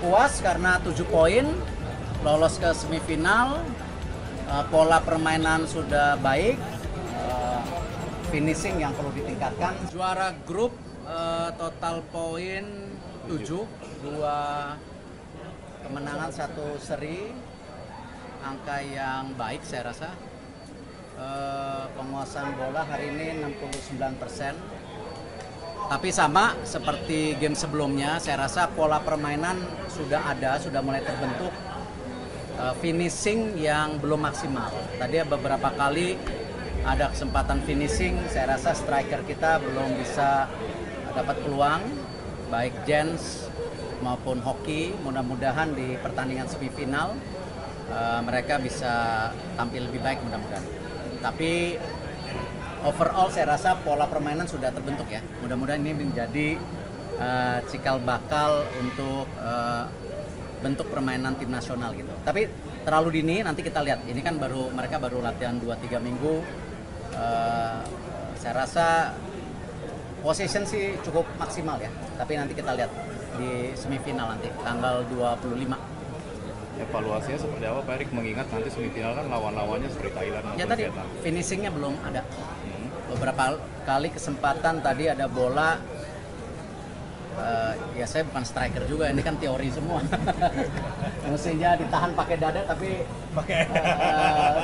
puas karena 7 poin, lolos ke semifinal, pola permainan sudah baik, finishing yang perlu ditingkatkan. Juara grup, total poin 7, 2 kemenangan, 1 seri, angka yang baik saya rasa. Penguasaan bola hari ini 69%. Tapi sama seperti game sebelumnya, saya rasa pola permainan sudah ada, sudah mulai terbentuk. Finishing yang belum maksimal. Tadi beberapa kali ada kesempatan finishing, saya rasa striker kita belum bisa dapat peluang, baik Jens maupun hoki. Mudah-mudahan di pertandingan semifinal mereka bisa tampil lebih baik mudah-mudahan. Tapi overall saya rasa pola permainan sudah terbentuk ya. Mudah-mudahan ini menjadi cikal bakal untuk bentuk permainan tim nasional gitu. Tapi terlalu dini, nanti kita lihat. Ini kan mereka baru latihan 2-3 minggu. Saya rasa possession sih cukup maksimal ya. Tapi nanti kita lihat di semifinal nanti tanggal 25. Evaluasinya seperti apa Pak Erik, mengingat nanti semifinal kan lawan-lawannya seperti Thailand maupun Ya tadi Vietnam. finishingnya belum ada. Beberapa kali kesempatan tadi ada bola, ya saya bukan striker juga, ini kan teori semua. Mestinya ditahan pakai dada tapi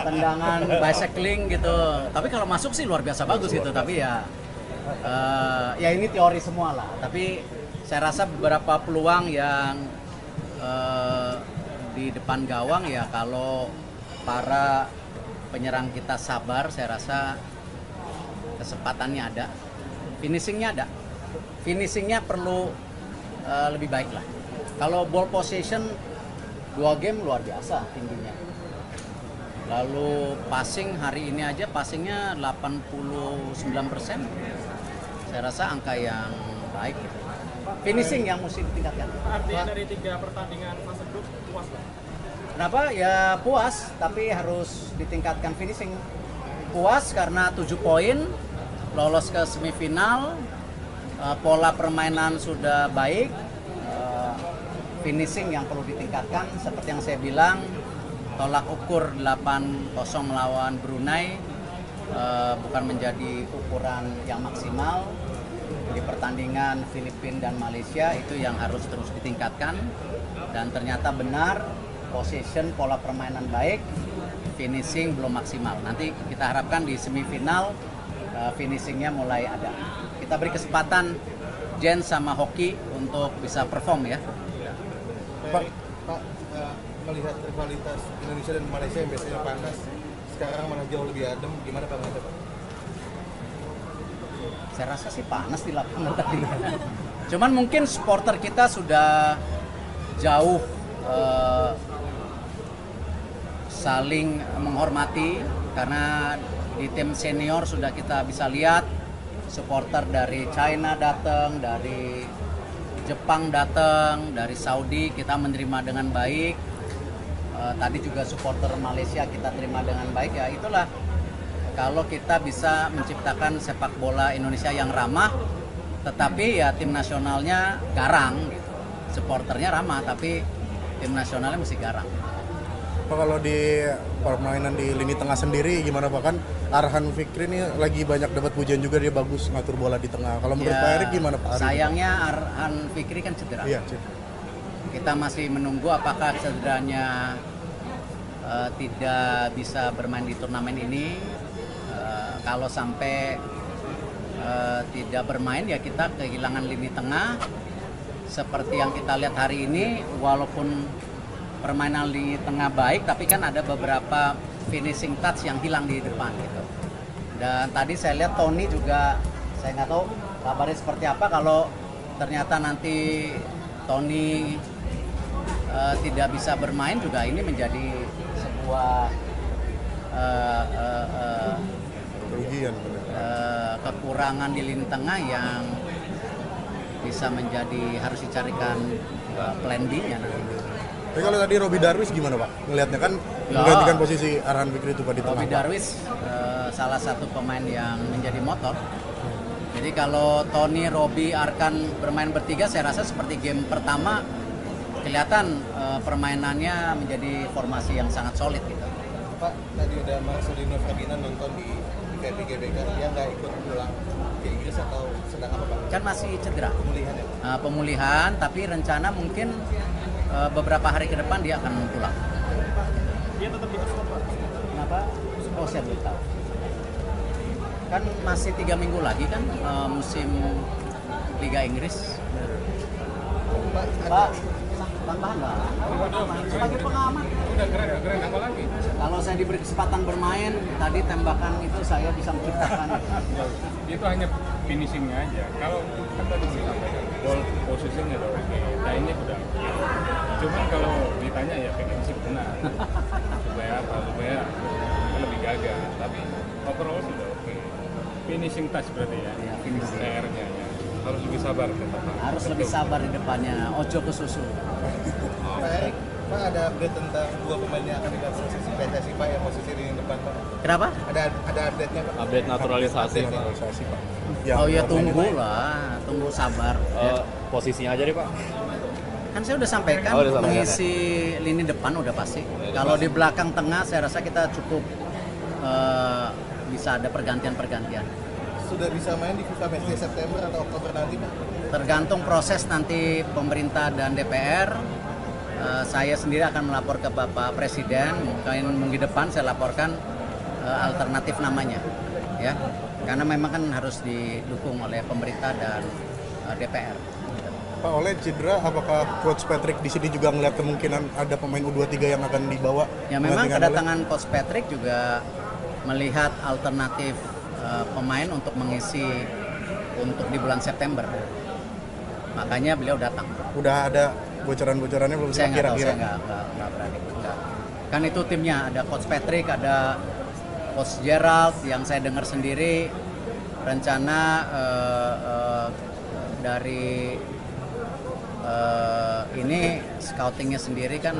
tendangan bicycling gitu. Tapi kalau masuk sih luar biasa bagus gitu. Tapi ya ini teori semua lah. Tapi saya rasa beberapa peluang yang di depan gawang ya, kalau para penyerang kita sabar, saya rasa kesempatannya ada, finishingnya ada. Finishingnya perlu lebih baik lah. Kalau ball possession 2 game luar biasa tingginya. Lalu passing hari ini aja passingnya 89%. Saya rasa angka yang baik gitu. Finishing yang mesti ditingkatkan. Artinya dari 3 pertandingan fase grup puas lah. Kenapa? Ya puas, tapi harus ditingkatkan finishing. Puas karena 7 poin, lolos ke semifinal, pola permainan sudah baik, finishing yang perlu ditingkatkan. Seperti yang saya bilang, tolak ukur 8-0 melawan Brunei bukan menjadi ukuran yang maksimal. Di pertandingan Filipina dan Malaysia itu yang harus terus ditingkatkan. Dan ternyata benar, possession, pola permainan baik, finishing belum maksimal. Nanti kita harapkan di semifinal finishingnya mulai ada. Kita beri kesempatan Jens sama Hoki untuk bisa perform ya. Pak, melihat rivalitas Indonesia dan Malaysia yang biasanya panas, sekarang mana jauh lebih adem, gimana Pak ngeliatnya Pak? Saya rasa sih panas di lapangan tadi. Cuman mungkin supporter kita sudah jauh saling menghormati, karena di tim senior sudah kita bisa lihat supporter dari China datang, dari Jepang datang, dari Saudi kita menerima dengan baik. Tadi juga supporter Malaysia kita terima dengan baik. Ya itulah, kalau kita bisa menciptakan sepak bola Indonesia yang ramah, tetapi ya tim nasionalnya garang gitu. Supporternya ramah tapi tim nasionalnya mesti garang. Pak, kalau di permainan di lini tengah sendiri gimana Pak? Kan Arhan Fikri ini lagi banyak dapat pujian juga, dia bagus ngatur bola di tengah. Kalau menurut Pak Erik gimana Pak? Sayangnya Arhan Fikri kan cedera. Iya, cedera. Kita masih menunggu apakah cederanya tidak bisa bermain di turnamen ini. Kalau sampai tidak bermain ya kita kehilangan lini tengah. Seperti yang kita lihat hari ini, walaupun permainan lini tengah baik, tapi kan ada beberapa finishing touch yang hilang di depan gitu. Dan tadi saya lihat Tony juga, saya nggak tahu kabarnya seperti apa, kalau ternyata nanti Tony tidak bisa bermain juga, ini menjadi sebuah Kerugian. kekurangan di lini tengah yang bisa menjadi harus dicarikan plan B-nya nanti. Tapi kalau tadi Robby Darwis gimana Pak? Ngelihatnya kan menggantikan posisi Arhan Fikri itu Pak di tengah. Robby Darwis salah satu pemain yang menjadi motor. Jadi kalau Tony, Robby, Arkan bermain bertiga, saya rasa seperti game pertama kelihatan permainannya menjadi formasi yang sangat solid gitu. Pak, tadi udah Marcelino Ferdinand nonton di VIP GBK, dia nggak ikut pulang ke Inggris atau sedang apa Pak? Kan masih cedera. Pemulihan ya Pak? Pemulihan, tapi rencana mungkin beberapa hari ke depan dia akan pulang. Dia tetap di Oxford, Pak. Kenapa? Oh, saya belum tahu. Kan masih 3 minggu lagi kan musim Liga Inggris. Pak, Pak, tambahan nggak? Sebagai pengamat. Udah keren apa lagi? Kalau saya diberi kesempatan bermain, tadi tembakan itu saya bisa menciptakan. Itu hanya finishingnya aja. Kalau kan tadi disampaikan, ball positionnya udah oke, lainnya udah oke. Cuman kalau ditanya ya pengen sih benar. Supaya lebih gagah. Tapi overall sudah oke. Finishing touch berarti ya. Ya, finishing. PR-nya ya. Harus lebih sabar tetap. Harus lebih sabar di depannya, ojo ke susu. Pak Erik, Pak ada update tentang dua pemain yang akan didapat posisi PSSI Pak yang posisi di lini depan Pak? Kenapa? Ada update-nya Pak? Update naturalisasi. Naturalisasi, Pak. Oh ya, buat tunggu main lah, tunggu sabar. Ya. Posisinya aja deh Pak. Kan saya udah sampaikan, Oh, udah sampaikan, mengisi lini depan udah pasti. Kalau di belakang tengah saya rasa kita cukup bisa ada pergantian-pergantian. Sudah bisa main di FIFA Matchday September atau Oktober nanti Pak? Tergantung proses nanti pemerintah dan DPR. Saya sendiri akan melapor ke Bapak Presiden, mungkin minggu depan saya laporkan alternatif namanya, ya, karena memang kan harus didukung oleh pemerintah dan DPR. Pak Oleh cedera, apakah Coach Patrick di sini juga ngelihat kemungkinan ada pemain U23 yang akan dibawa? Ya memang menggantikan kedatangan Coach Patrick juga melihat alternatif pemain untuk mengisi untuk di bulan September. Makanya beliau datang. Oleh? Udah ada bocoran-bocorannya belum? Saya nggak tahu, kira-kira? saya nggak berani. Nggak. Kan itu timnya, ada Coach Patrick, ada Coach Gerald, yang saya dengar sendiri rencana dari ini scoutingnya sendiri kan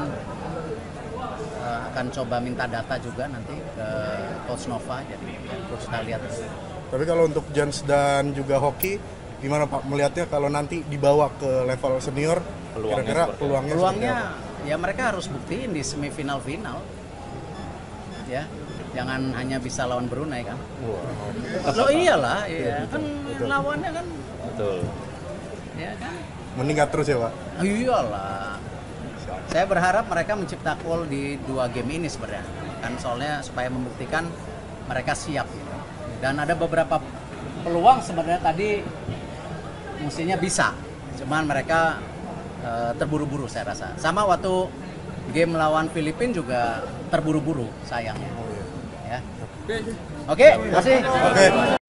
akan coba minta data juga nanti ke Coach Nova, jadi ya, kita lihat. Tapi kalau untuk Jans dan juga hoki, gimana Pak melihatnya kalau nanti dibawa ke level senior, kira-kira peluangnya seperti Peluangnya apa? ya mereka harus buktiin di semifinal final, ya, jangan hanya bisa lawan Brunei kan. Lo iyalah, iya kan lawannya kan, Betul. ya kan. Meningkat terus ya Pak? Iyalah. Saya berharap mereka mencipta gol di 2 game ini sebenarnya. Kan soalnya supaya membuktikan mereka siap gitu. Dan ada beberapa peluang sebenarnya tadi mestinya bisa. Cuman mereka terburu-buru saya rasa. Sama waktu game melawan Filipina juga terburu-buru sayangnya. Ya. Oke, terima kasih. Oke.